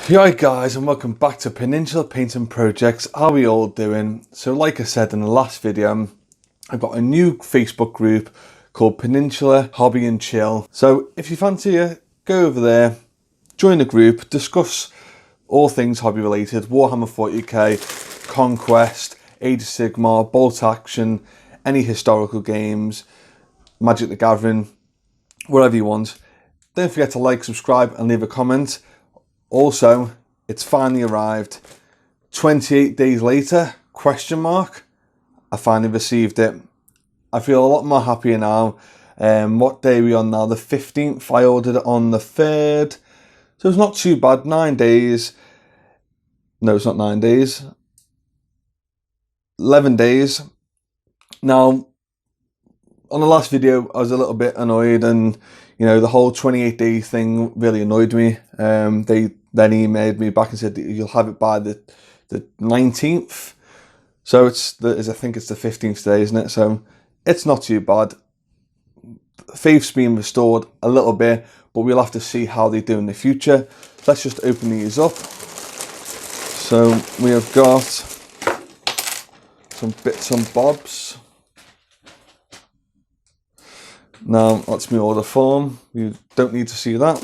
Hi guys, and welcome back to Peninsula Painting Projects. How are we all doing? So like I said in the last video, I've got a new Facebook group called Peninsula Hobby and Chill. So if you fancy it, go over there, join the group, discuss all things hobby related, Warhammer 40k, Conquest, Age of Sigmar, Bolt Action, any historical games, Magic the Gathering, whatever you want. Don't forget to like, subscribe and leave a comment. Also, it's finally arrived. 28 days later, question mark, I finally received it. I feel a lot more happier now. What day are we on now? The 15th. I ordered it on the 3rd. So it's not too bad. 9 days. No, it's not 9 days. 11 days. Now, on the last video, I was a little bit annoyed, and you know, the whole 28-day thing really annoyed me. They then emailed me back and said you'll have it by the 19th. So I think it's the 15th today, isn't it? So it's not too bad. Faith's been restored a little bit, but we'll have to see how they do in the future. Let's just open these up. So we have got some bits and bobs. Now that's my order form. You don't need to see that.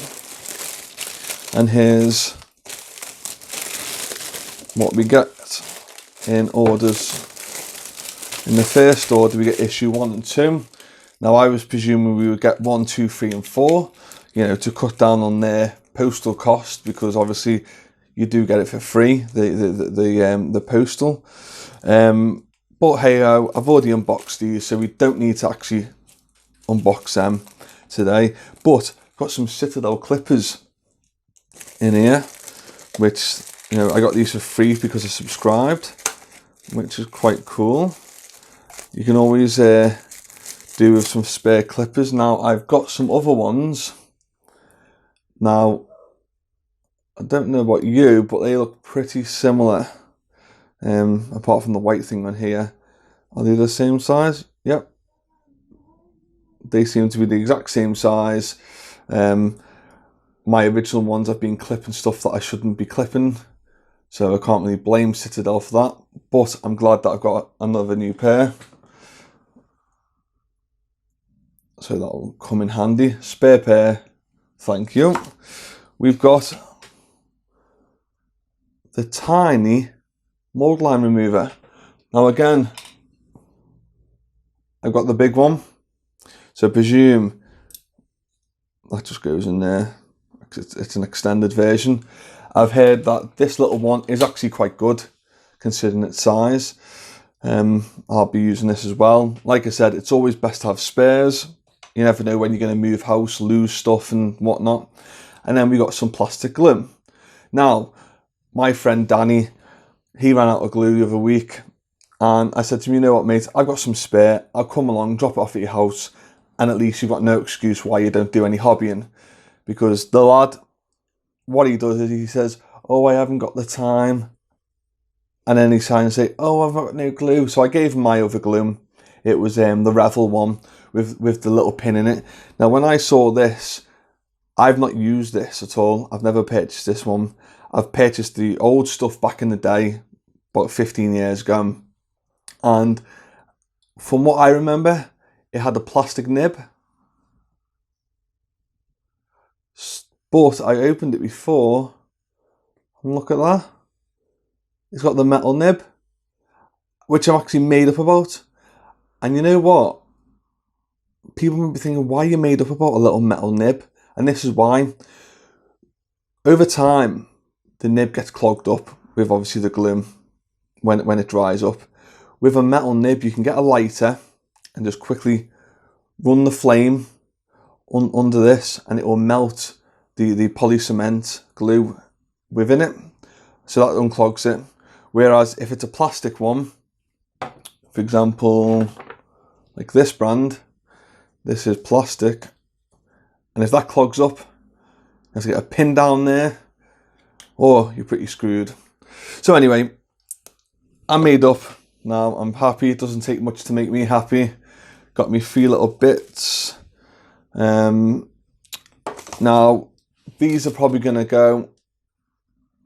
And here's what we get in orders. In the first order we get issue 1 and 2. Now I was presuming we would get 1, 2, 3 and 4, you know, to cut down on their postal cost, because obviously you do get it for free, the postal. But hey, I've already unboxed these, so we don't need to actually unbox them today. But got some Citadel clippers in here, which, you know, I got these for free because I subscribed, which is quite cool. You can always do with some spare clippers. Now I've got some other ones. Now I don't know about you, but they look pretty similar. Apart from the white thing on here. Are they the same size? Yep. They seem to be the exact same size. My original ones I've been clipping stuff that I shouldn't be clipping, so I can't really blame Citadel for that, but I'm glad that I've got another new pair, so that will come in handy. Spare pair, thank you. We've got the tiny mold line remover. Now again, I've got the big one, so I presume that just goes in there. It's an extended version. I've heard that this little one is actually quite good considering its size. I'll be using this as well. Like I said, it's always best to have spares. You never know when you're going to move house, lose stuff and whatnot. And then we got some plastic glue. Now, my friend Danny, he ran out of glue the other week, and I said to him, you know what, mate, I've got some spare. I'll come along, drop it off at your house, and at least you've got no excuse why you don't do any hobbying. Because the lad, what he does is he says, oh, I haven't got the time. And then he's trying to say, oh, I've got no glue. So I gave him my other glue. It was the Revel one with the little pin in it. Now, when I saw this, I've not used this at all. I've never purchased this one. I've purchased the old stuff back in the day, about 15 years ago. And from what I remember, it had a plastic nib. But I opened it before, and look at that. It's got the metal nib, which I'm actually made up about. And you know what? People might be thinking, why are you made up about a little metal nib? And this is why. Over time, the nib gets clogged up with obviously the glue when it dries up. With a metal nib, you can get a lighter and just quickly run the flame under this, and it will melt the poly cement glue within it, so that unclogs it. Whereas if it's a plastic one, for example, like this brand, this is plastic, and if that clogs up, you have to get a pin down there, or you're pretty screwed. So anyway, I'm made up now. I'm happy. It doesn't take much to make me happy. Got me 3 little bits. Now these are probably going to go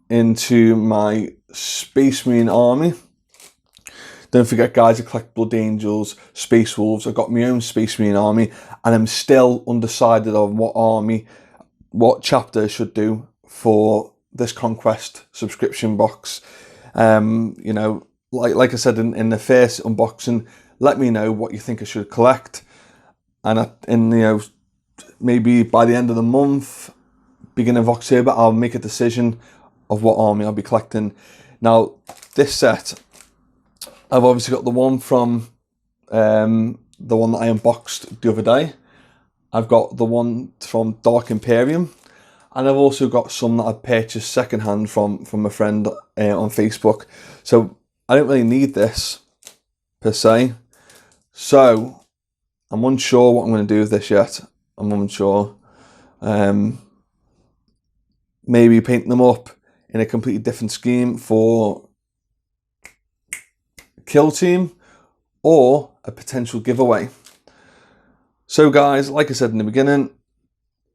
into my Space Marine army. Don't forget, guys, to collect Blood Angels, Space Wolves. I've got my own Space Marine army, and I'm still undecided on what chapter I should do for this Conquest subscription box. You know, like I said in the first unboxing, let me know what you think I should collect, and you know, maybe by the end of the month, beginning of October, I'll make a decision of what army I'll be collecting. Now, this set, I've obviously got the one from the one that I unboxed the other day. I've got the one from Dark Imperium, and I've also got some that I purchased secondhand from a friend on Facebook. So I don't really need this per se. So I'm unsure what I'm going to do with this yet. I'm unsure. Maybe paint them up in a completely different scheme for Kill Team or a potential giveaway. So guys, like I said in the beginning,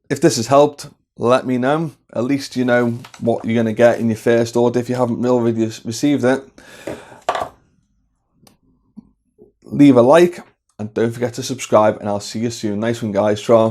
if this has helped, let me know. At least you know what you're going to get in your first order if you haven't already received it. Leave a like and don't forget to subscribe, and I'll see you soon. Nice one, guys. Ciao.